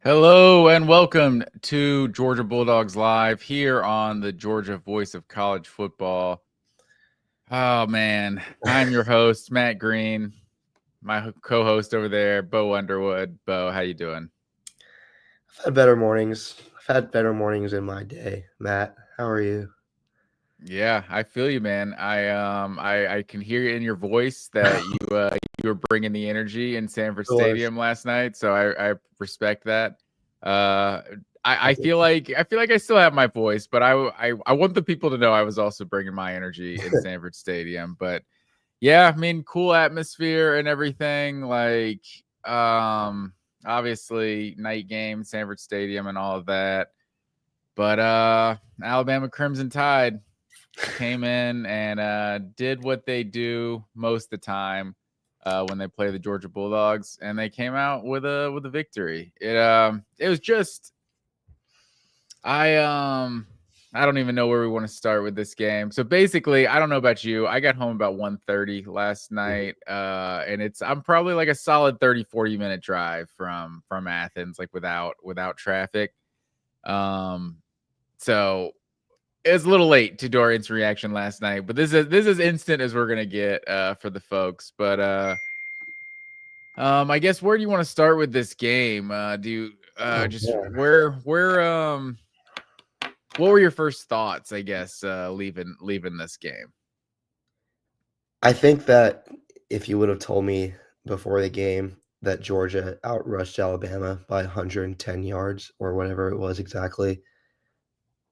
Hello and welcome to Georgia Bulldogs Live here on the Georgia Voice of College Football. Oh man, I'm your host, Matt Green. My co-host over there, Bo Underwood. Bo, how you doing? I've had better mornings. I've had better mornings in my day. Matt, how are you? Yeah, I feel you, man. I can hear it in your voice that you were bringing the energy in Sanford It was. Stadium last night, so I respect that. Uh, I feel like I still have my voice, but I want the people to know I was also bringing my energy in Sanford Stadium. But yeah, I mean, cool atmosphere and everything. Like, obviously, night game, Sanford Stadium, and all of that. But Alabama Crimson Tide came in and did what they do most of the time when they play the Georgia Bulldogs, and they came out with a victory. It was just I don't even know where we want to start with this game. So basically, I don't know about you. I got home about 1:30 last night, and I'm probably like a solid 30-40 minute drive from Athens, like without traffic. So it was a little late to do our instant reaction last night, but this is instant as we're gonna get for the folks. But I guess where do you want to start with this game? Do you Oh, just man. where what were your first thoughts? I guess leaving this game. I think that if you would have told me before the game that Georgia outrushed Alabama by 110 yards or whatever it was exactly,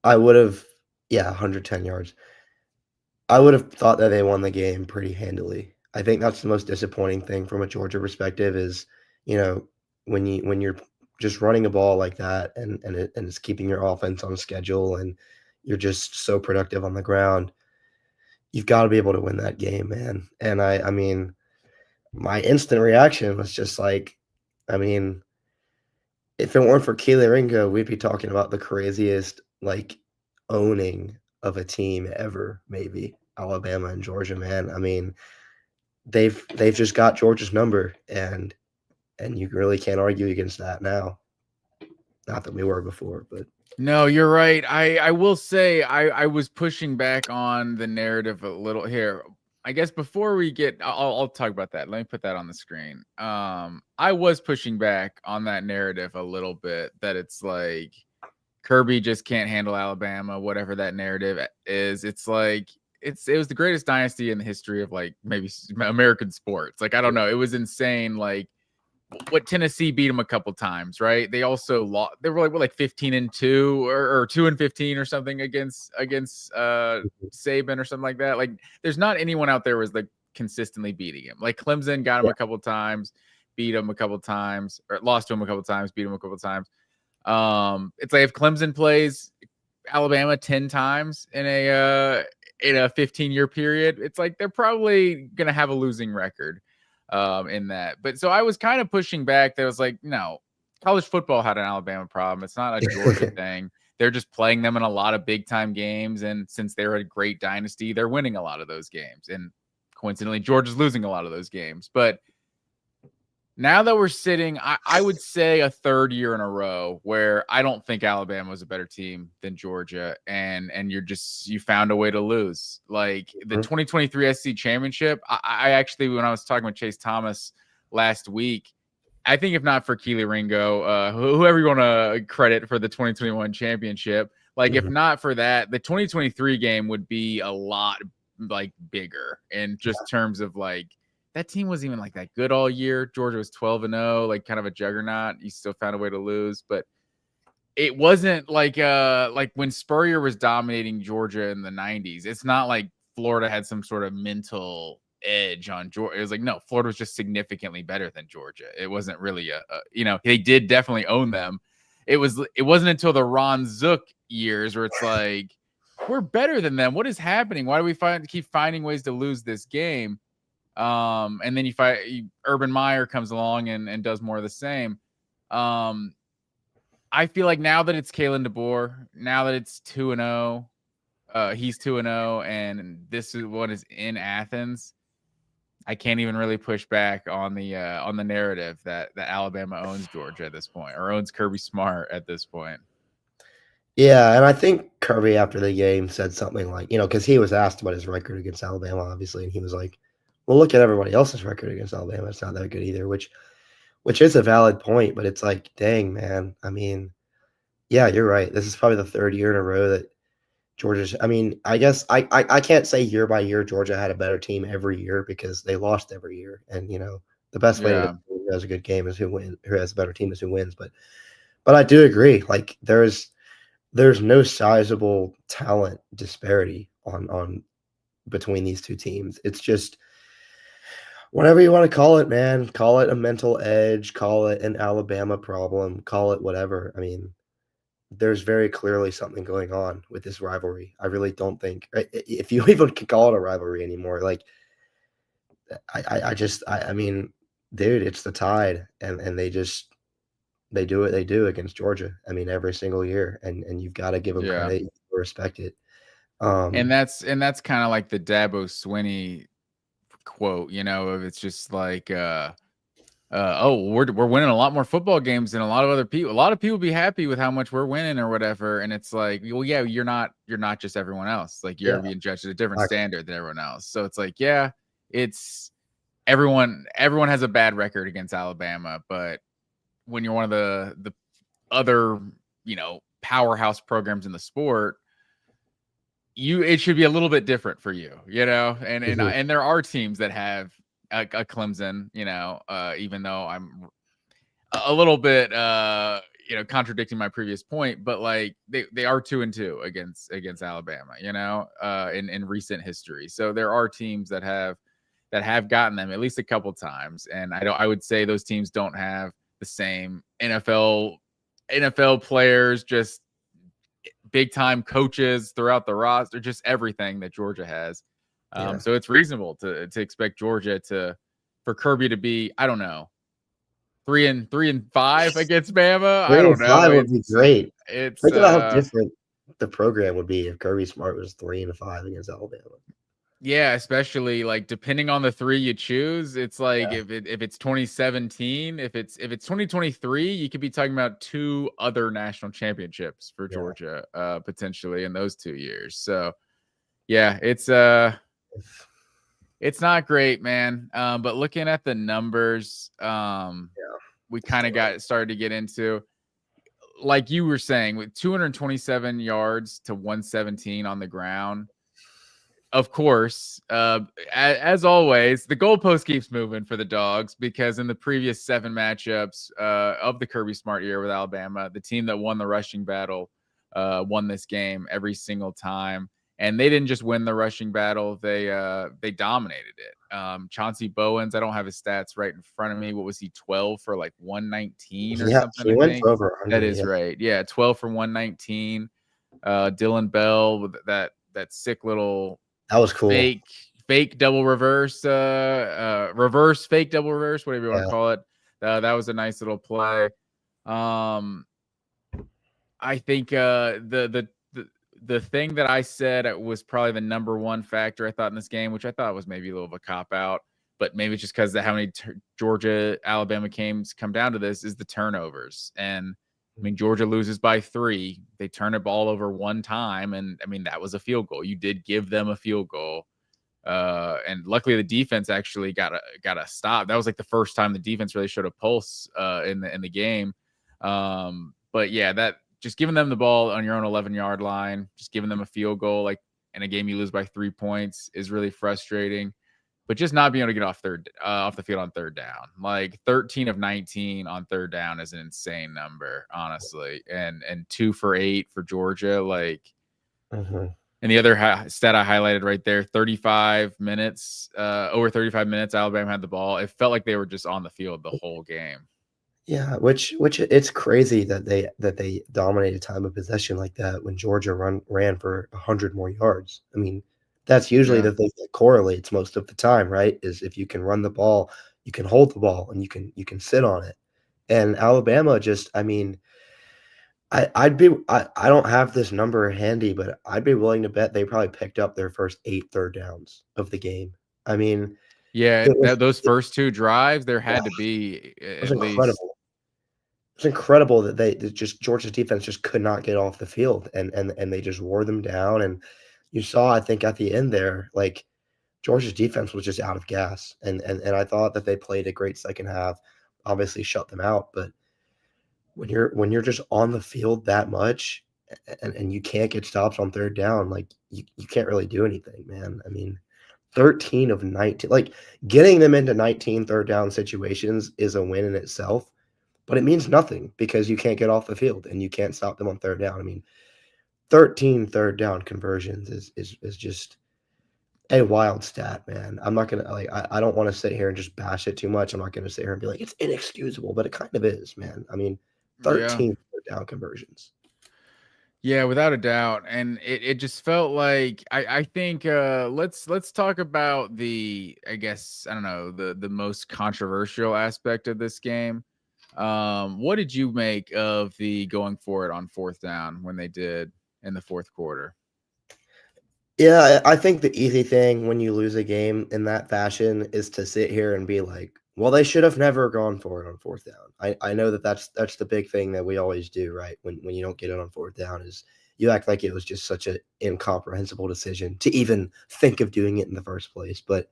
I would have, yeah, 110 yards. I would have thought that they won the game pretty handily. I think that's the most disappointing thing from a Georgia perspective is, you know, when you're just running a ball like that and it's keeping your offense on schedule and you're just so productive on the ground, you've got to be able to win that game, man. And I mean, my instant reaction was just like, I mean, if it weren't for Keely Ringo, we'd be talking about the craziest like owning of a team ever, maybe Alabama and Georgia, man. I mean, they've just got Georgia's number, and you really can't argue against that now. Not that we were before, but No, you're right. I will say I was pushing back on the narrative a little here. I guess before we get, I'll talk about that. Let me put that on the screen. I was pushing back on that narrative a little bit that it's like Kirby just can't handle Alabama, whatever that narrative is. It's like it was the greatest dynasty in the history of like maybe American sports. Like I don't know, it was insane. Like what Tennessee beat them a couple times, right? They also lost. They were like 15-2 or 2-15 or something against Saban or something like that. Like there's not anyone out there was like consistently beating him. Like Clemson got him yeah, a couple times, beat him a couple times, or lost to him a couple times, beat him a couple times. It's like if Clemson plays Alabama 10 times in a 15-year period, it's like they're probably gonna have a losing record in that. But so I was kind of pushing back. That was like, no, college football had an Alabama problem. It's not a Georgia thing. They're just playing them in a lot of big time games, and since they're a great dynasty, they're winning a lot of those games. And coincidentally, Georgia's losing a lot of those games. But now that we're sitting, I would say a third year in a row where I don't think Alabama was a better team than Georgia, and you found a way to lose. Like the 2023 SEC championship, I actually, when I was talking with Chase Thomas last week, I think if not for Keely Ringo, whoever you want to credit for the 2021 championship, like if Mhm. not for that, the 2023 game would be a lot like bigger in just terms of like that team wasn't even like that good all year. Georgia was 12-0, like kind of a juggernaut. You still found a way to lose, but it wasn't like when Spurrier was dominating Georgia in the 90s. It's not like Florida had some sort of mental edge on Georgia. It was like, no, Florida was just significantly better than Georgia. It wasn't really they did definitely own them. It wasn't until the Ron Zook years where it's like we're better than them. What is happening? Why do we keep finding ways to lose this game? And then Urban Meyer comes along and does more of the same. I feel like now that it's Kalen DeBoer, now that it's 2-0, he's 2-0, and this is what is in Athens. I can't even really push back on the narrative that Alabama owns Georgia at this point, or owns Kirby Smart at this point. Yeah, and I think Kirby after the game said something like, because he was asked about his record against Alabama, obviously, and he was like, "Well, look at everybody else's record against Alabama. It's not that good either," which is a valid point, but it's like, dang, man. I mean, yeah, you're right. This is probably the third year in a row that Georgia's. I mean, I guess I can't say year by year Georgia had a better team every year because they lost every year, and the best way to Yeah, determine who has a good game is who has a better team is who wins. But I do agree. Like there's no sizable talent disparity on between these two teams. It's just whatever you want to call it, man. Call it a mental edge, call it an Alabama problem, call it whatever. I mean, there's very clearly something going on with this rivalry. I really don't think if you even can call it a rivalry anymore. Like I mean, dude, it's the Tide, and they do what they do against Georgia. I mean, every single year, and you've got to give them yeah. credit, respect it. And that's kind of like the Dabo Swinney quote, of it's just like oh, we're winning a lot more football games than a lot of other people. A lot of people be happy with how much we're winning or whatever, and it's like, well, yeah, you're not just everyone else. Like you're Yeah, being judged at a different exactly. standard than everyone else. So it's like, yeah, it's everyone has a bad record against Alabama, but when you're one of the other, powerhouse programs in the sport, it should be a little bit different for you, and Mhm. and there are teams that have a Clemson, even though I'm a little bit contradicting my previous point, but like they are 2-2 against Alabama, in recent history. So there are teams that have gotten them at least a couple times, and I would say those teams don't have the same NFL players, just big time coaches throughout the roster, just everything that Georgia has. Yeah. So it's reasonable to expect Georgia for Kirby to be, I don't know, 3-5 against Bama. I 3 don't and know. 5 would be great. It's Think about how different the program would be if Kirby Smart was 3 and 5 against Alabama. yeah, especially like depending on the three you choose. It's like Yeah, if it's 2017, if it's 2023, you could be talking about two other national championships for yeah. Georgia, potentially in those 2 years. So yeah, it's not great, man. But looking at the numbers, Yeah, we it's kind of tough. got started to get into, like you were saying, with 227 yards to 117 on the ground. Of course, as always, the goalpost keeps moving for the Dogs because in the previous 7 matchups of the Kirby Smart year with Alabama, the team that won the rushing battle won this game every single time. And they didn't just win the rushing battle; they dominated it. Chauncey Bowens, I don't have his stats right in front of me. What was he, 12 for like 119 or Yeah, something? he I went think for over that 100, is yeah. right. Yeah, 12 for 119. Dylan Bell with that sick little That was cool. fake double reverse, reverse fake double reverse, whatever you want to Yeah, call it. That was a nice little play. Um, I think the thing that I said was probably the number one factor I thought in this game, which I thought was maybe a little of a cop out, but maybe it's just because of how many Georgia Alabama games come down to this, is the turnovers. And I mean, Georgia loses by 3. They turn a ball over one time, and I mean that was a field goal. You did give them a field goal, and luckily the defense actually got a stop. That was like the first time the defense really showed a pulse in the game. But yeah, that just giving them the ball on your own 11-yard line, just giving them a field goal, like in a game you lose by 3 points, is really frustrating. But just not being able to get off the field on third down, like 13 of 19 on third down is an insane number, honestly. And 2 for 8 for Georgia, like. mhm. And the other stat I highlighted right there, 35 minutes, over 35 minutes, Alabama had the ball. It felt like they were just on the field the whole game. Yeah, which it's crazy that they dominated time of possession like that when Georgia ran for 100 more yards. I mean, that's usually Yeah. the thing that correlates most of the time, right? Is if you can run the ball, you can hold the ball, and you can sit on it. And Alabama just, I mean, I don't have this number handy, but I'd be willing to bet they probably picked up their first 8 third downs of the game. I mean, Yeah, It was those it, first 2 drives, there yeah, had to be it was at least. incredible. It's incredible that that just Georgia's defense just could not get off the field, and they just wore them down. And you saw, I think, at the end there, like Georgia's defense was just out of gas, and I thought that they played a great second half. Obviously, shut them out, but when you're just on the field that much, and you can't get stops on third down, like you can't really do anything, man. I mean, 13 of 19, like getting them into 19 third down situations is a win in itself, but it means nothing because you can't get off the field and you can't stop them on third down. I mean, 13 third down conversions is just a wild stat, man. I'm not gonna like I don't want to sit here and just bash it too much. I'm not gonna sit here and be like it's inexcusable, but it kind of is, man. I mean, Yeah. 13 third down conversions. Yeah, without a doubt, and it just felt like I think, let's talk about the, I guess, I don't know, the most controversial aspect of this game. What did you make of the going for it on 4th down when they did in the 4th quarter? Yeah, I think the easy thing when you lose a game in that fashion is to sit here and be like, "Well, they should have never gone for it on 4th down." I know that that's the big thing that we always do, right? When you don't get it on 4th down is you act like it was just such an incomprehensible decision to even think of doing it in the first place. But,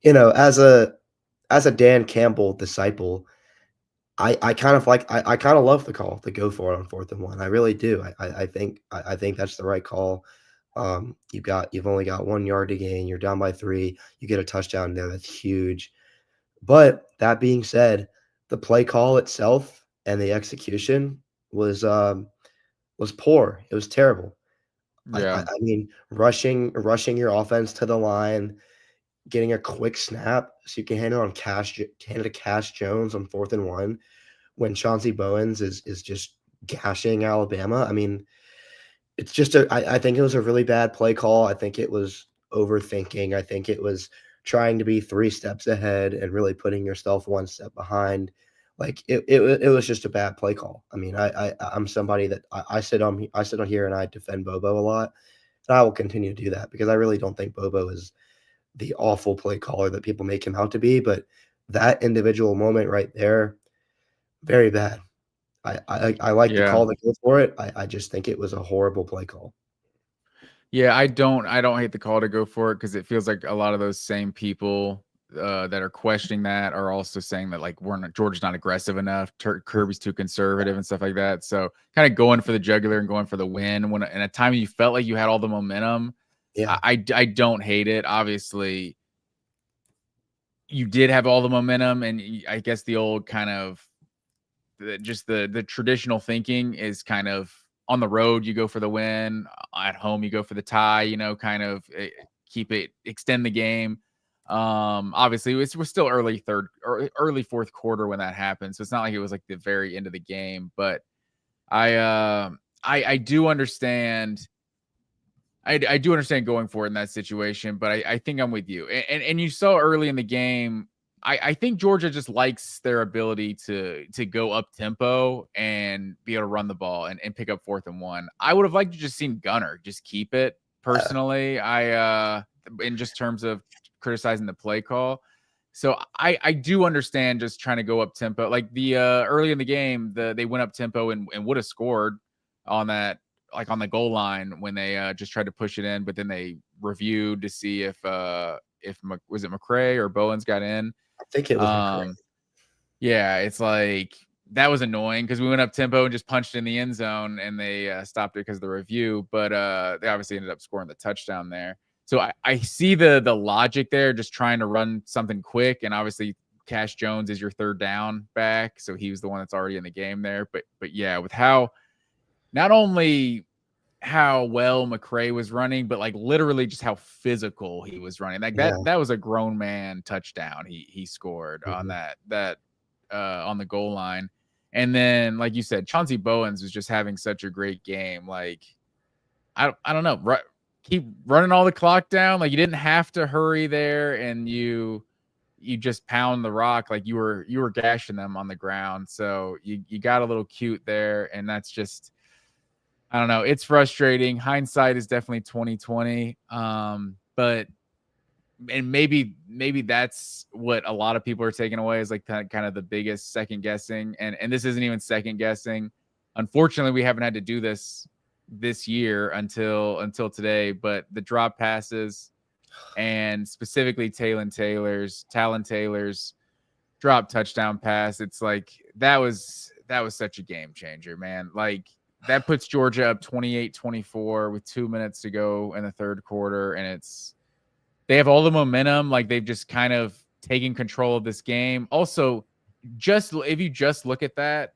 as a Dan Campbell disciple, I kind of like I kinda love the call to go for it on 4th and 1. I really do. I think that's the right call. You've only got 1 yard to gain, you're down by 3, you get a touchdown there, that's huge. But that being said, the play call itself and the execution was poor. It was terrible. Yeah. I mean, rushing your offense to the line, getting a quick snap so you can hand it to Cash Jones on 4th and 1 when Chauncey Bowens is just gashing Alabama. I mean, it's just I think it was a really bad play call. I think it was overthinking. I think it was trying to be 3 steps ahead and really putting yourself 1 step behind. Like, it was just a bad play call. I mean, I'm somebody that I sit on here and I defend Bobo a lot, and I will continue to do that because I really don't think Bobo is the awful play caller that people make him out to be, but that individual moment right there, very bad. I like the Yeah. call to go for it. I just think it was a horrible play call. Yeah, I don't hate the call to go for it because it feels like a lot of those same people, that are questioning that are also saying that, like, we're not Georgia's not aggressive enough, Kirby's too conservative and stuff like that, so kinda going for the jugular and going for the win when in a time you felt like you had all the momentum, Yeah, I don't hate it. Obviously, you did have all the momentum, and I guess the old kind of just the traditional thinking is kind of on the road you go for the win, at home you go for the tie, kind of keep it extend the game. Obviously we're still early third or early fourth quarter when that happened, so it's not like it was like the very end of the game, but I do understand. I do understand going for it in that situation, but I think I'm with you. And you saw early in the game, I think Georgia just likes their ability to go up tempo and be able to run the ball and pick up 4th and 1. I would have liked to just seen Gunner just keep it uh, personally. In just terms of criticizing the play call. So I do understand just trying to go up tempo. Like the early in the game, they went up tempo and would have scored on that, like on the goal line when they just tried to push it in, but then they reviewed to see if was it McCray or Bowens got in. I think it was McCray. Um, yeah, it's like that was annoying because we went up tempo and just punched in the end zone, and they stopped it because of the review. But they obviously ended up scoring the touchdown there. So I see the logic there, just trying to run something quick, and obviously Cash Jones is your third down back, so he was the one that's already in the game there. But yeah, with how not only how well McCray was running, but like literally just how physical he was running. Like Yeah, that was a grown man touchdown he scored on mhm. that on the goal line. And then, like you said, Chauncey Bowens was just having such a great game. Like I don't know, keep running all the clock down. Like you didn't have to hurry there, and you just pound the rock like you were gashing them on the ground. So you got a little cute there, and that's just I don't know. It's frustrating. Hindsight is definitely 2020. But and maybe that's what a lot of people are taking away is like kind of the biggest second guessing. And this isn't even second guessing. Unfortunately, we haven't had to do this year until today, but the drop passes and specifically Talon Taylor's drop touchdown pass. It's like that was such a game changer, man. Like that puts Georgia up 28-24 with 2 minutes to go in the third quarter, and they have all the momentum. Like they've just kind of taken control of this game. Also, just if you just look at that,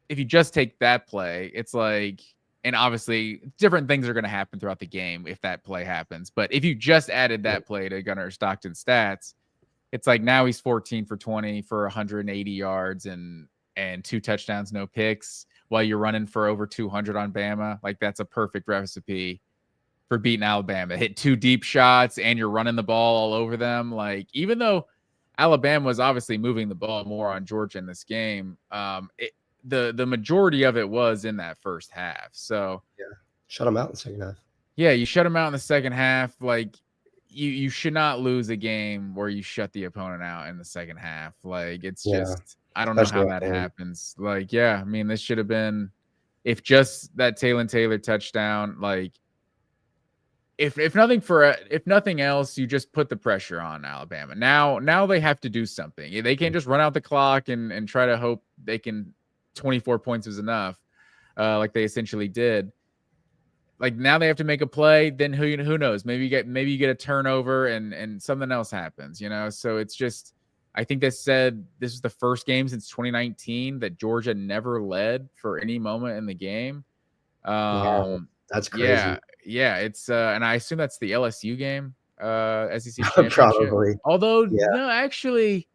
if you just take that play, it's like, and obviously different things are going to happen throughout the game if that play happens. But if you just added that play to Gunnar Stockton's stats, it's like now he's 14 for 20 for 180 yards and 2 touchdowns, no picks, while you're running for over 200 on Bama. Like that's a perfect recipe for beating Alabama. Hit 2 deep shots and you're running the ball all over them. Like even though Alabama was obviously moving the ball more on Georgia in this game, the majority of it was in that first half. So yeah, shut them out in the second half. Yeah, you shut them out in the second half. Like you should not lose a game where you shut the opponent out in the second half. Like it's just I don't know how that happens. Like I mean this should have been if just that Talon Taylor touchdown. Like if nothing else, you just put the pressure on Alabama. Now they have to do something. They can't just run out the clock and try to hope they can 24 points is enough, like they essentially did. Like now they have to make a play. Then who knows? Maybe you get a turnover and something else happens. So it's just I think they said this is the first game since 2019 that Georgia never led for any moment in the game. Wow, that's crazy. Yeah, it's and I assume that's the LSU game, SEC championship. Probably. Although no, actually,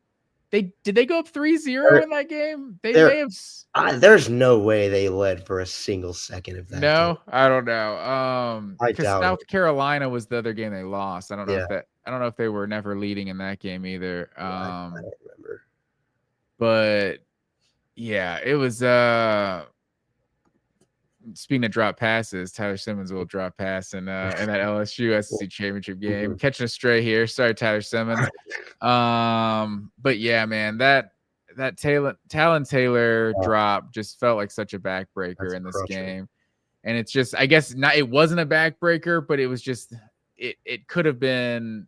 did they go up 3-0 in that game? They have. There's no way they led for a single second of that. No, game. I don't know. Because South Carolina was the other game they lost. I don't know if they were never leading in that game either. I don't remember. But yeah, it was. Speaking of drop passes, Tyler Simmons will drop pass in that LSU SEC championship game. Catching a stray here. Sorry, Tyler Simmons. But yeah, man, that Talon Taylor drop just felt like such a backbreaker in this game. And it's just, I guess it wasn't a backbreaker, but it was just, it could have been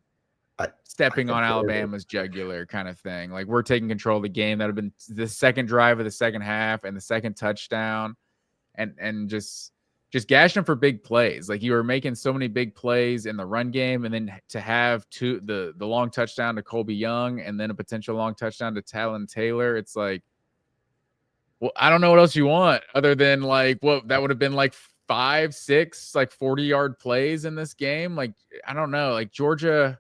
stepping on Alabama's jugular kind of thing. Like we're taking control of the game. That would have been the second drive of the second half and the second touchdown. And just gashing them for big plays. Like you were making so many big plays in the run game, and then to have the long touchdown to Colby Young and then a potential long touchdown to Talon Taylor. It's like, well, I don't know what else you want other than like what that would have been like 5, 6, like 40-yard plays in this game. Like, I don't know, like Georgia,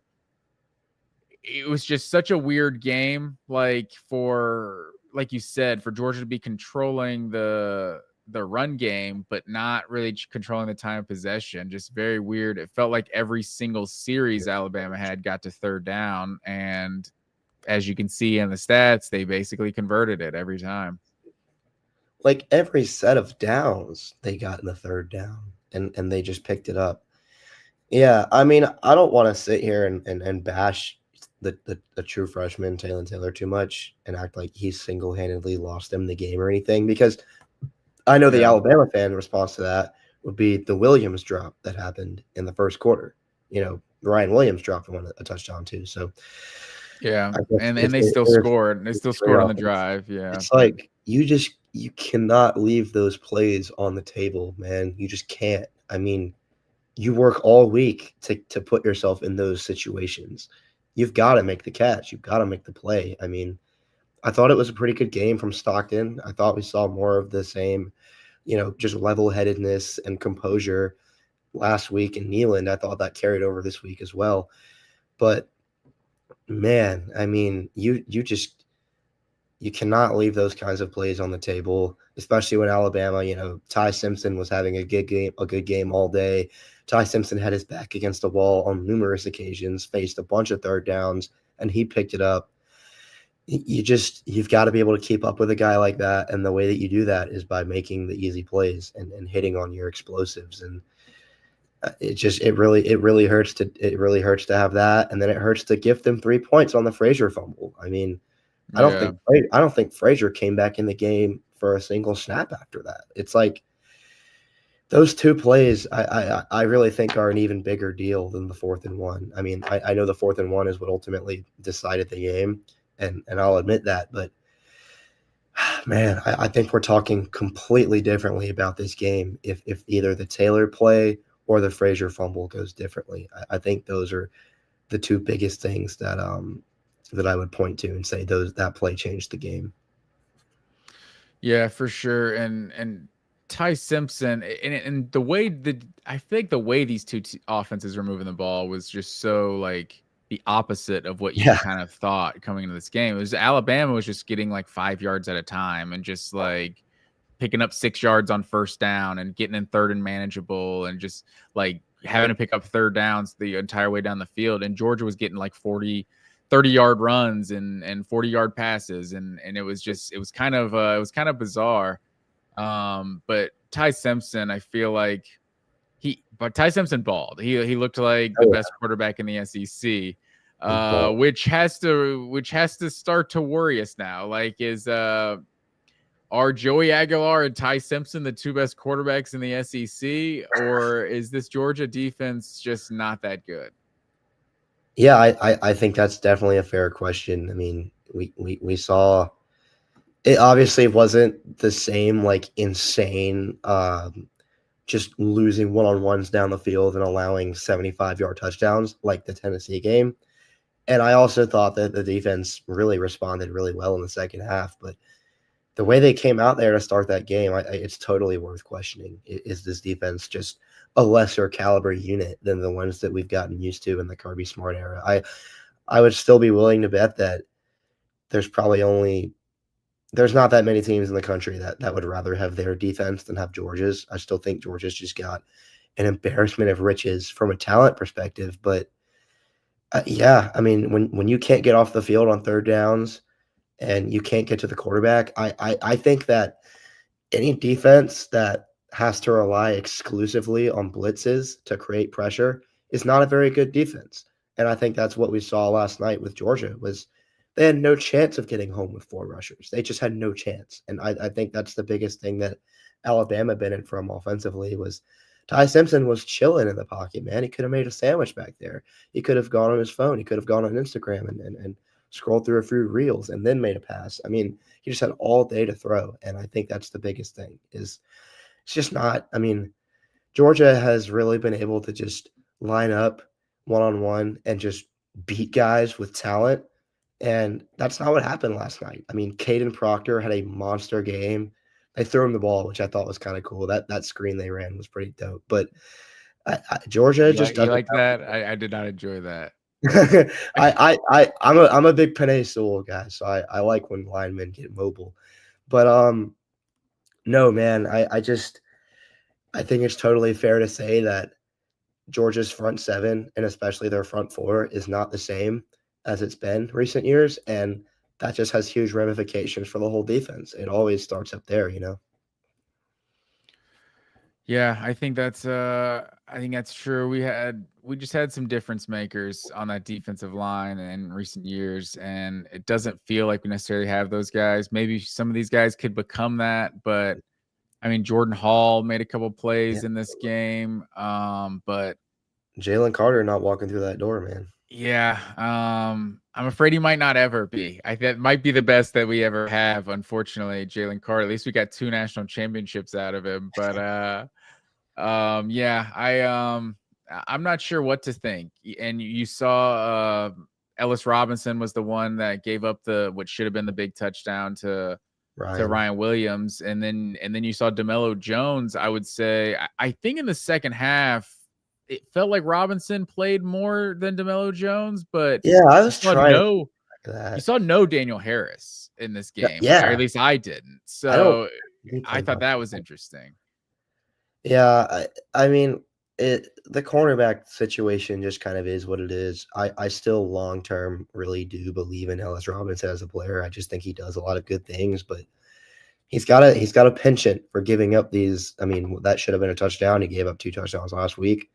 it was just such a weird game. Like like you said, for Georgia to be controlling the run game, but not really controlling the time of possession. Just very weird. It felt like every single series Alabama had got to third down. And as you can see in the stats, they basically converted it every time. Like every set of downs they got in the third down and they just picked it up. Yeah. I mean, I don't want to sit here and bash the true freshman, Talon Taylor, too much and act like he single-handedly lost them the game or anything, because I know the Alabama fan response to that would be the Williams drop that happened in the first quarter. Ryan Williams dropped a touchdown too. So and they still scored. They still scored on the drive. Yeah, it's like you cannot leave those plays on the table, man. You just can't. I mean, you work all week to put yourself in those situations. You've got to make the catch. You've got to make the play. I mean, I thought it was a pretty good game from Stockton. I thought we saw more of the same, just level-headedness and composure last week in Neyland. I thought that carried over this week as well. But, man, I mean, you cannot leave those kinds of plays on the table, especially when Alabama, Ty Simpson was having a good game all day. Ty Simpson had his back against the wall on numerous occasions, faced a bunch of third downs, and he picked it up. You've got to be able to keep up with a guy like that. And the way that you do that is by making the easy plays and hitting on your explosives. And it really hurts to have that, and then it hurts to give them 3 points on the Frazier fumble. I mean, Yeah. I don't think Frazier came back in the game for a single snap after that. It's like those 2 plays I really think are an even bigger deal than the 4th and 1. I mean, I know the 4th and 1 is what ultimately decided the game, and I'll admit that, but man, I think we're talking completely differently about this game if either the Taylor play or the Frazier fumble goes differently. I think those are the 2 biggest things that I would point to and say that play changed the game. Yeah, for sure. And Ty Simpson and the way that I think the way these two offenses are moving the ball was just so like the opposite of what you Yeah. kind of thought coming into this game. It was Alabama was just getting like 5 yards at a time and just like picking up 6 yards on first down and getting in third and manageable and just like having to pick up third downs the entire way down the field. And Georgia was getting like 30-yard runs and 40-yard passes. And it was just, it was kind of bizarre. But Ty Simpson, I feel like but Ty Simpson balled. He looked like the best quarterback in the SEC. Which has to start to worry us now. Like, are Joey Aguilar and Ty Simpson the 2 best quarterbacks in the SEC, or is this Georgia defense just not that good? Yeah, I think that's definitely a fair question. I mean, we saw it obviously wasn't the same like insane just losing one-on-ones down the field and allowing 75-yard touchdowns like the Tennessee game. And I also thought that the defense really responded really well in the second half, but the way they came out there to start that game, it's totally worth questioning. Is this defense just a lesser caliber unit than the ones that we've gotten used to in the Kirby Smart era? I would still be willing to bet that there's not that many teams in the country that would rather have their defense than have Georgia's. I still think Georgia's just got an embarrassment of riches from a talent perspective. But yeah, I mean, when you can't get off the field on third downs and you can't get to the quarterback, I think that any defense that has to rely exclusively on blitzes to create pressure is not a very good defense. And I think that's what we saw last night with Georgia was they had no chance of getting home with 4 rushers. They just had no chance. And I think that's the biggest thing that Alabama benefited from offensively was Ty Simpson was chilling in the pocket, man. He could have made a sandwich back there. He could have gone on his phone. He could have gone on Instagram and scrolled through a few reels and then made a pass. I mean, he just had all day to throw. And I think that's the biggest thing is it's just not, I mean, Georgia has really been able to just line up one-on-one and just beat guys with talent. And that's not what happened last night. I mean, Caden Proctor had a monster game. They threw him the ball, which I thought was kind of cool. That screen they ran was pretty dope. But Georgia just You doesn't. like that? I did not enjoy that. I'm a big Penei Sewell guy, so I like when linemen get mobile. But no, man, I think it's totally fair to say that Georgia's front 7 and especially their front 4 is not the same as it's been recent years, and that just has huge ramifications for the whole defense. It always starts up there, you know. Yeah, I think that's true. We just had some difference makers on that defensive line in recent years, and it doesn't feel like we necessarily have those guys. Maybe some of these guys could become that, but I mean, Jordan Hall made a couple plays in this game, but Jalen Carter not walking through that door, man. yeah, I'm afraid he might not ever be. That might be the best that we ever have. Unfortunately, Jalen Carter. At least we got 2 national championships out of him. But yeah, I'm not sure what to think. And you saw Ellis Robinson was the one that gave up what should have been the big touchdown to Ryan Williams, and then you saw DeMello Jones. I would say I think in the second half it felt like Robinson played more than DeMello Jones, but yeah, I was trying. You saw no Daniel Harris in this game, yeah, or at least I didn't. So I thought that was interesting. Yeah, I mean, the cornerback situation just kind of is what it is. I still long term really do believe in Ellis Robinson as a player. I just think he does a lot of good things, but he's got a penchant for giving up these. I mean, that should have been a touchdown. He gave up 2 touchdowns last week.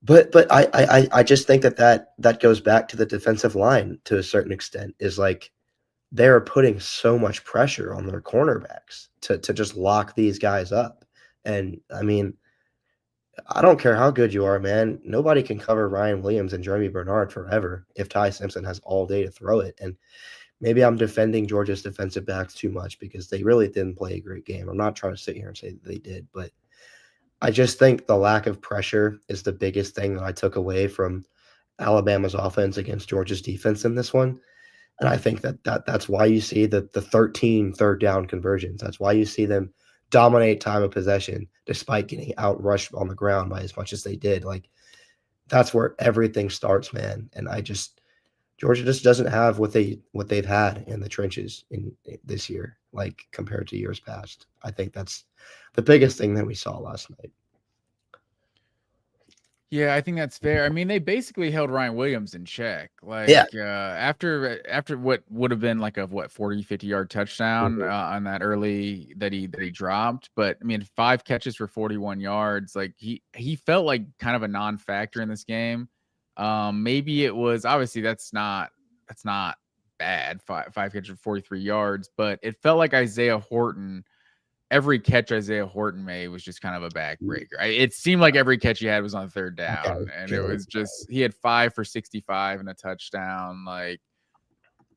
But I just think that goes back to the defensive line to a certain extent. Is like they're putting so much pressure on their cornerbacks to just lock these guys up. And I mean, I don't care how good you are, man. Nobody can cover Ryan Williams and Jeremy Bernard forever if Ty Simpson has all day to throw it. And maybe I'm defending Georgia's defensive backs too much because they really didn't play a great game. I'm not trying to sit here and say that they did, but I just think the lack of pressure is the biggest thing that I took away from Alabama's offense against Georgia's defense in this one. And I think that's why you see the 13 third down conversions. That's why you see them dominate time of possession despite getting outrushed on the ground by as much as they did. Like that's where everything starts, man. And Georgia just doesn't have what they've had in the trenches in this year, like compared to years past. I think that's the biggest thing that we saw last night. Yeah, I think that's fair. I mean, they basically held Ryan Williams in check. Yeah. After what would have been like a 40, 50-yard touchdown on that early that he dropped. But I mean, 5 catches for 41 yards. Like he felt like kind of a non-factor in this game. Maybe it was obviously that's not bad. Five catches for 43 yards, but it felt like every catch Isaiah Horton made was just kind of a backbreaker. It seemed like every catch he had was on third down, and it was just he had 5 for 65 and a touchdown. Like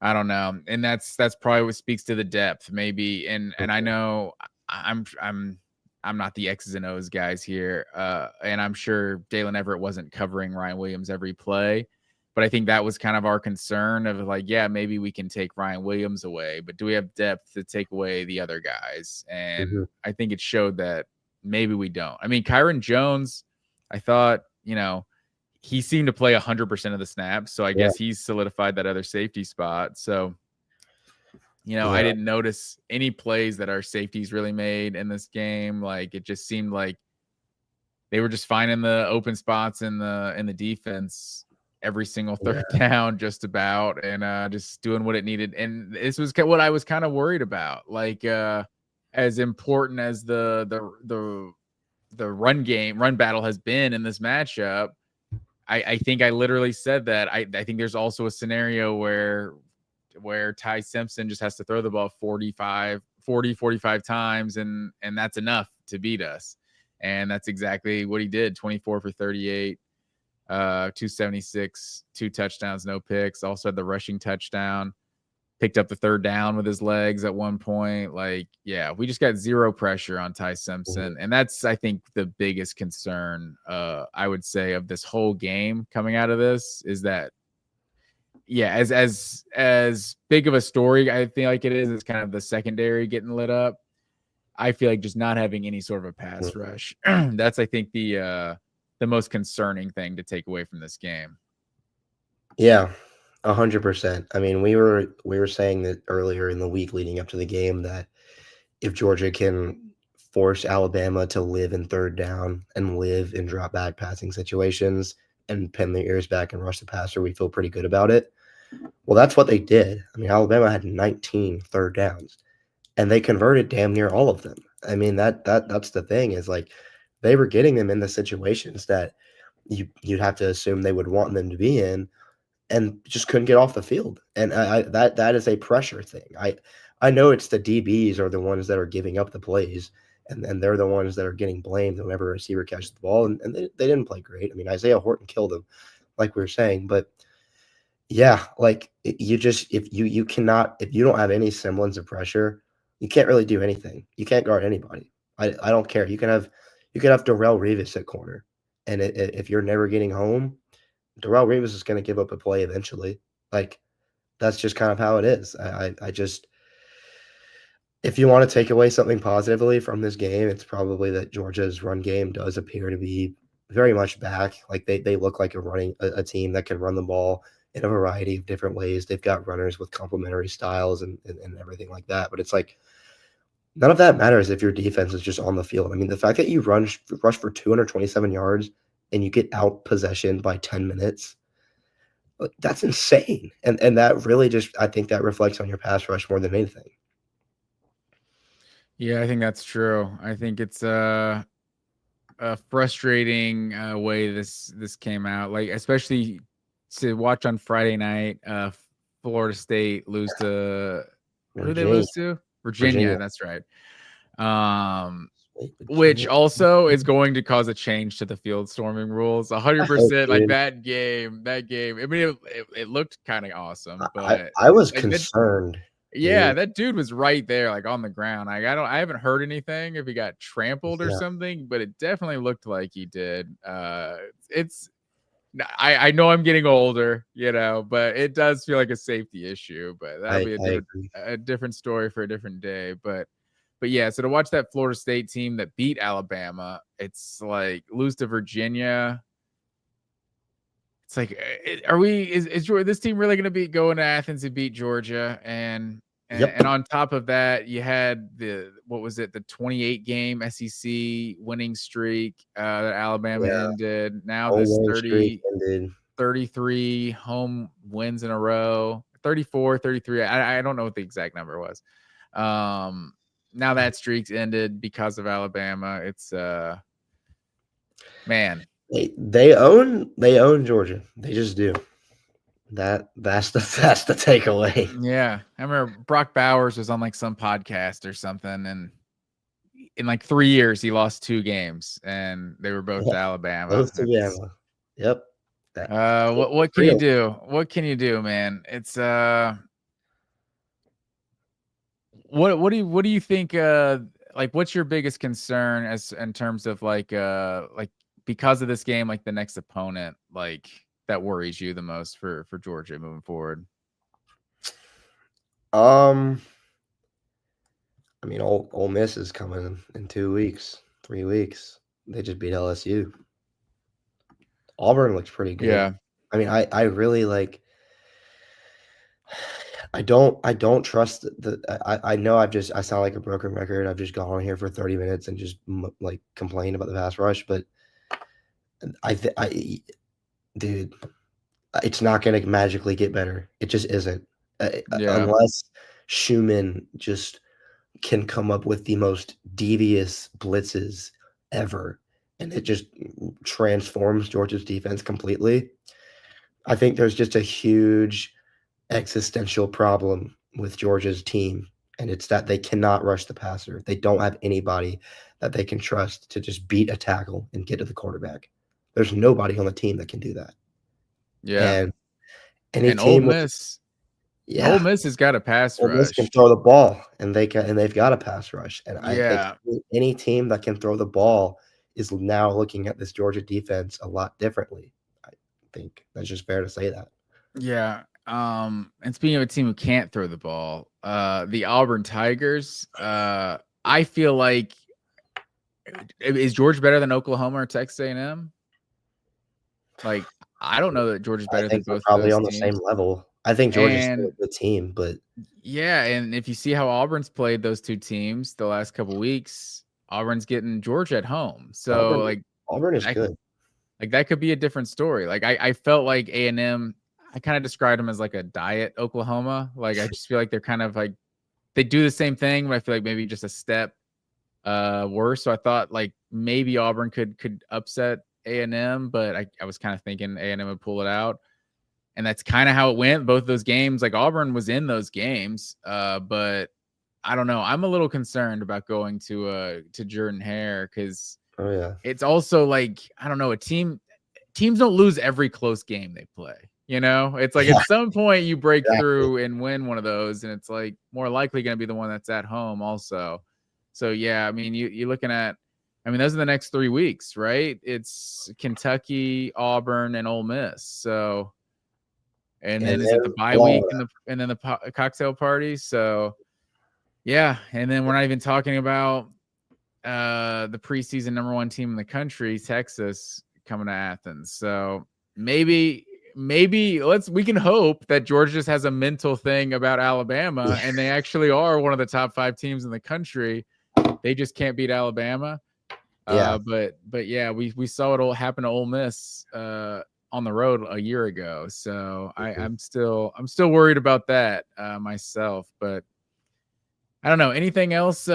I don't know, and that's probably what speaks to the depth, maybe. And I know I'm not the X's and O's guys here, and I'm sure Dalen Everett wasn't covering Ryan Williams every play. But I think that was kind of our concern of like, yeah, maybe we can take Ryan Williams away, but do we have depth to take away the other guys? And I think it showed that maybe we don't. I mean, Kyron Jones, I thought, he seemed to play 100% of the snaps. So I guess he's solidified that other safety spot. So, I didn't notice any plays that our safeties really made in this game. Like it just seemed like they were just finding the open spots in the defense every single third down just about, and just doing what it needed. And this was what I was kind of worried about. Like as important as the run battle has been in this matchup, I think I literally said that I think there's also a scenario where Ty Simpson just has to throw the ball 45 times and that's enough to beat us. And that's exactly what he did. 24 for 38. 276, 2 touchdowns, no picks. Also had the rushing touchdown. Picked up the third down with his legs at one point. Like, yeah, we just got zero pressure on Ty Simpson. And that's, I think, the biggest concern, I would say, of this whole game coming out of this is that, yeah, as big of a story I feel like it is, it's kind of the secondary getting lit up. I feel like just not having any sort of a pass rush. That's, I think, the most concerning thing to take away from this game. Yeah, 100%. I mean, we were saying that earlier in the week leading up to the game that if Georgia can force Alabama to live in third down and live in drop back passing situations and pin their ears back and rush the passer, we feel pretty good about it. Well, that's what they did. I mean, Alabama had 19 third downs and they converted damn near all of them. I mean, that's the thing is like they were getting them in the situations that you'd have to assume they would want them to be in, and just couldn't get off the field. And that is a pressure thing. I know it's the DBs are the ones that are giving up the plays, and they're the ones that are getting blamed whenever a receiver catches the ball, and they didn't play great. I mean, Isaiah Horton killed them, like we were saying, but yeah, like you just if you cannot if you don't have any semblance of pressure, you can't really do anything. You can't guard anybody. I don't care. You can have Darrelle Revis at corner, and if you're never getting home, Darrelle Revis is going to give up a play eventually. Like that's just kind of how it is. I just if you want to take away something positively from this game, it's probably that Georgia's run game does appear to be very much back. Like they look like a team that can run the ball in a variety of different ways. They've got runners with complementary styles and everything like that. But it's like none of that matters if your defense is just on the field. I mean, the fact that you rush for 227 yards and you get out possession by 10 minutes, that's insane. And that really just I think that reflects on your pass rush more than anything. Yeah, I think that's true. I think it's frustrating way this came out. Like especially to watch on Friday night, Florida State lose to who they Virginia. lose to? Virginia. Virginia. That's right. Wait, Which Virginia. also is going to cause a change to the field storming rules. I hope, 100%. Like dude. that game. I mean, it looked kind of awesome, but I was like that. concerned, Yeah, dude. that dude was right there, like on the ground. Like I haven't heard anything if he got trampled or Yeah. something, but it definitely looked like he did. It's I know I'm getting older, but it does feel like a safety issue. But that'll be I agree. a different story for a different day. But yeah, so to watch that Florida State team that beat Alabama, it's like lose to Virginia. It's like, is this team really going to be going to Athens to beat Georgia? Yep. And on top of that, you had the 28 game SEC winning streak that Alabama Yeah. ended. Now Whole this winning streak ended. 33 home wins in a row, 34, 33. I don't know what the exact number was. Now that streak's ended because of Alabama. It's man. They own Georgia. They just do. That's the takeaway. Yeah, I remember Brock Bowers was on like some podcast or something, and in like 3 years he lost 2 games, and they were both to Alabama. Both to Bama. Yep. What can you do? What can you do, man? It's what do you think? Like, what's your biggest concern as in terms of like because of this game, like the next opponent, like that worries you the most for Georgia moving forward? I mean, Ole Miss is coming in 2 weeks, 3 weeks. They just beat LSU. Auburn looks pretty good. Yeah. I mean, I really like. I don't trust the. I know I sound like a broken record. I've just gone on here for 30 minutes and just like complained about the pass rush, but dude, it's not going to magically get better. It just isn't. Unless Schumann just can come up with the most devious blitzes ever, and it just transforms Georgia's defense completely. I think there's just a huge existential problem with Georgia's team, and it's that they cannot rush the passer. They don't have anybody that they can trust to just beat a tackle and get to the quarterback. There's nobody on the team that can do that. Yeah. And any And team Ole Miss has got a pass Ole Miss rush. can throw the ball, and they've got a pass rush. And I Yeah. think any team that can throw the ball is now looking at this Georgia defense a lot differently. I think that's just fair to say that. Yeah. And speaking of a team who can't throw the ball, the Auburn Tigers, I feel like is Georgia better than Oklahoma or Texas A&M? Like, I don't know that Georgia's better than both probably those on the teams. same level. I think Georgia's still a good team, but yeah, and if you see how Auburn's played those two teams the last couple weeks, Auburn's getting Georgia at home. So Auburn is good. Like that could be a different story. Like I felt like A&M, I kind of described them as like a diet Oklahoma. Like I just feel like they're kind of like they do the same thing, but I feel like maybe just a step worse. So I thought like maybe Auburn could upset A&M, but I was kind of thinking A&M would pull it out. And that's kind of how it went. Both those games, like Auburn was in those games, but I don't know. I'm a little concerned about going to Jordan-Hare because it's also like I don't know. Teams don't lose every close game they play. It's like at some point you break through and win one of those, and it's like more likely going to be the one that's at home also. So yeah, I mean you're looking at. I mean those are the next 3 weeks, right? It's Kentucky, Auburn, and Ole Miss. So. And then is it the bye week and then the cocktail party? So, yeah. And then we're not even talking about the preseason #1 team in the country, Texas, coming to Athens. So maybe we can hope that Georgia just has a mental thing about Alabama and they actually are one of the top 5 teams in the country. They just can't beat Alabama. But yeah, we saw it all happen to Ole Miss on the road a year ago. So I'm still worried about that myself, but I don't know. Anything else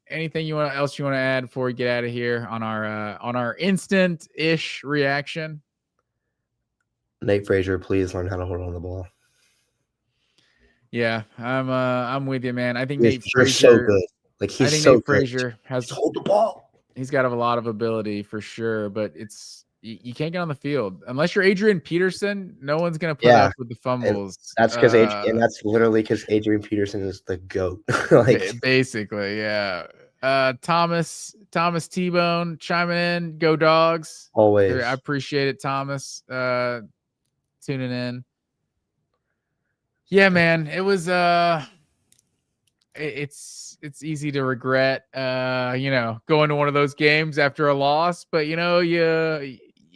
anything else you want to add before we get out of here on our instant-ish reaction? Nate Frazier, please learn how to hold on the ball. Yeah, I'm with you, man. I think He's Nate just so Frazier. good. Like, I he's think so Nate good. Frazier Just hold the ball. he's got a lot of ability for sure, but you can't get on the field unless you're Adrian Peterson. No one's gonna put up with the And fumbles. that's literally because Adrian Peterson is the GOAT. Basically, yeah. Thomas T-Bone chiming in. Go Dogs. Always. I appreciate it, Thomas. Tuning in. Yeah, man. It was it's easy to regret going to one of those games after a loss, but you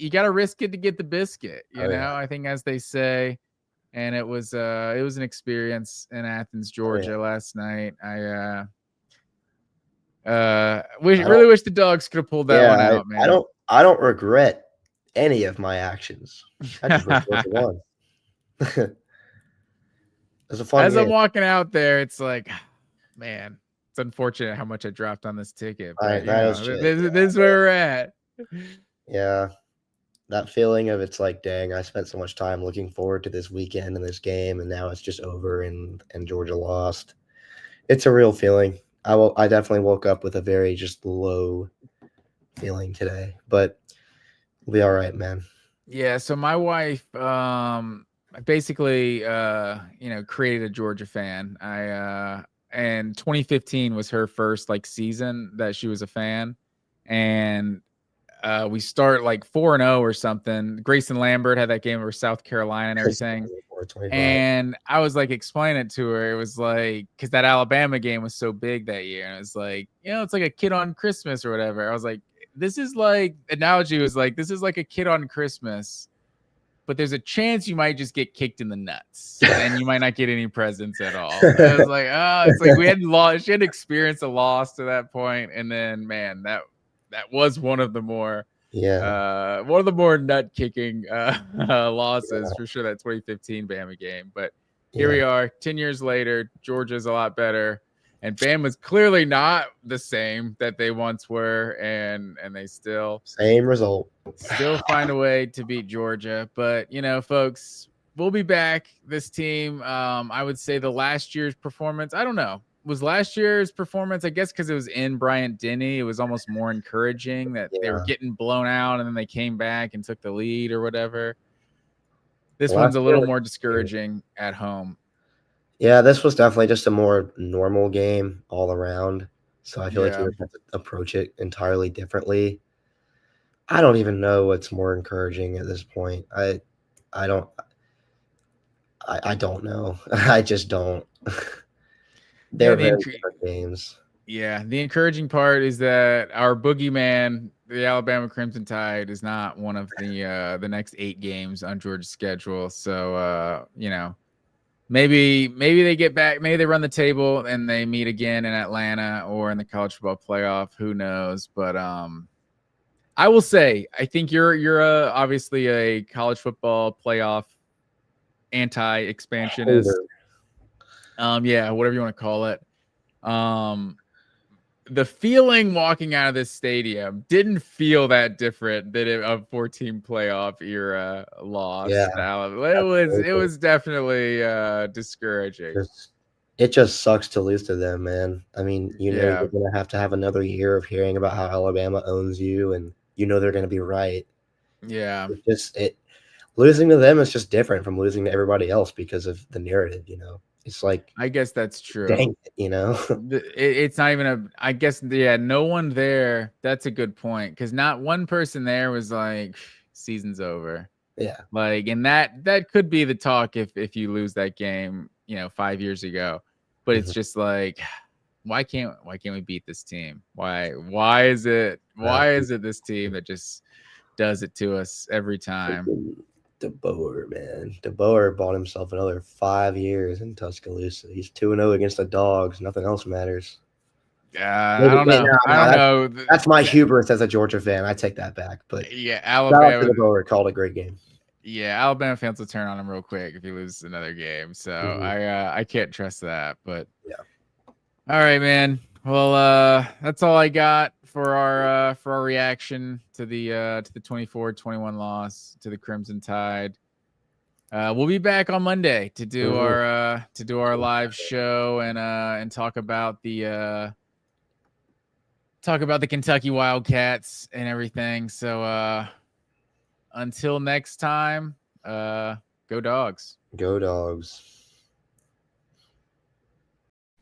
got to risk it to get the biscuit, Yeah. I think, as they say. And it was an experience in Athens, Georgia last night. I really wish the Dogs could have pulled that one out, man. I don't regret any of my actions. I just wish Georgia won. It was a fun As game. I'm walking out there, it's like, man, it's unfortunate how much I dropped on this ticket, but this is where we're at. Yeah. That feeling of it's like, dang, I spent so much time looking forward to this weekend and this game, and now it's just over and Georgia lost. It's a real feeling. I definitely woke up with a very just low feeling today, but we'll be all right, man. Yeah, so my wife basically created a Georgia fan. And 2015 was her first season that she was a fan, and we start 4-0 or something. Grayson Lambert had that game over South Carolina and everything. And I was explaining it to her. It was because that Alabama game was so big that year. And it was it's like a kid on Christmas or whatever. I was like, this is analogy was this is like a kid on Christmas, but there's a chance you might just get kicked in the nuts and you might not get any presents at all. I was like, it's like we hadn't lost. She had experienced a loss to that point. And then, man, that was one of the more nut kicking losses for sure. That 2015 Bama game, but here we are 10 years later. Georgia's a lot better, and Bama's clearly not the same that they once were, and they still same result, still find a way to beat Georgia. But folks, we'll be back. This team, I would say the last year's performance, I don't know. Was last year's performance, I guess, because it was in Bryant-Denny, it was almost more encouraging that they were getting blown out and then they came back and took the lead or whatever. This one's a little more discouraging at home. Yeah, this was definitely just a more normal game all around. So I feel like you would have to approach it entirely differently. I don't even know what's more encouraging at this point. I don't know. I just don't. They're very different games. Yeah, the encouraging part is that our boogeyman, the Alabama Crimson Tide, is not one of the next 8 games on Georgia's schedule. So maybe they get back, maybe they run the table and they meet again in Atlanta or in the college football playoff. Who knows? But I will say, I think you're obviously a college football playoff anti-expansionist. Whatever you want to call it. The feeling walking out of this stadium didn't feel that different than a 14 playoff era loss. Yeah, it was definitely discouraging. It just sucks to lose to them, man. I mean, you're gonna have another year of hearing about how Alabama owns you, and they're gonna be right. Yeah, losing to them is just different from losing to everybody else because of the narrative. It's like, I guess that's true. Dang it, it's not even I guess, no one there. That's a good point, because not one person there was like, season's over. Yeah. And that could be the talk if you lose that game, 5 years ago. But it's just why can't we beat this team? Why is it this team that just does it to us every time? DeBoer, man. DeBoer bought himself another 5 years in Tuscaloosa. He's 2-0 against the Dogs. Nothing else matters. I don't know. I don't know. That's my hubris as a Georgia fan. I take that back. But Alabama. DeBoer called a great game. Yeah, Alabama fans will turn on him real quick if he loses another game. So I can't trust that. But yeah. All right, man. Well, that's all I got for our reaction to the 24-21 loss to the Crimson Tide. We'll be back on Monday to do our live show and talk about the Kentucky Wildcats and everything. So until next time, go Dogs. Go Dogs.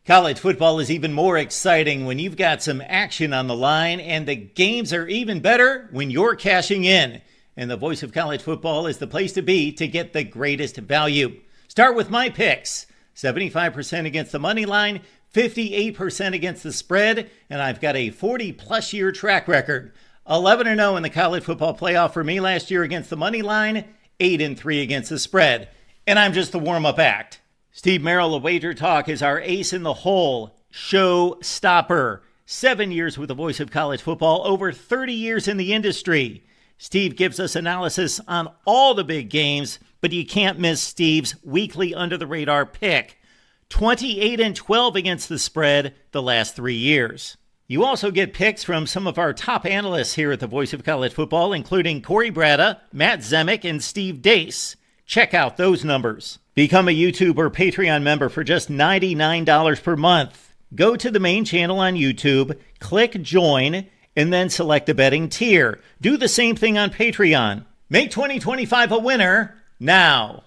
College football is even more exciting when you've got some action on the line, and the games are even better when you're cashing in. And the Voice of College Football is the place to be to get the greatest value. Start with my picks. 75% against the money line, 58% against the spread, and I've got a 40-plus year track record. 11-0 in the college football playoff for me last year against the money line, 8-3 against the spread. And I'm just the warm-up act. Steve Merrill of Wager Talk is our ace in the hole, show stopper. 7 years with the Voice of College Football, over 30 years in the industry. Steve gives us analysis on all the big games, but you can't miss Steve's weekly under-the-radar pick. 28-12 against the spread the last 3 years. You also get picks from some of our top analysts here at the Voice of College Football, including Corey Bratta, Matt Zemek, and Steve Dace. Check out those numbers. Become a YouTube or Patreon member for just $99 per month. Go to the main channel on YouTube, click join, and then select the betting tier. Do the same thing on Patreon. Make 2025 a winner now.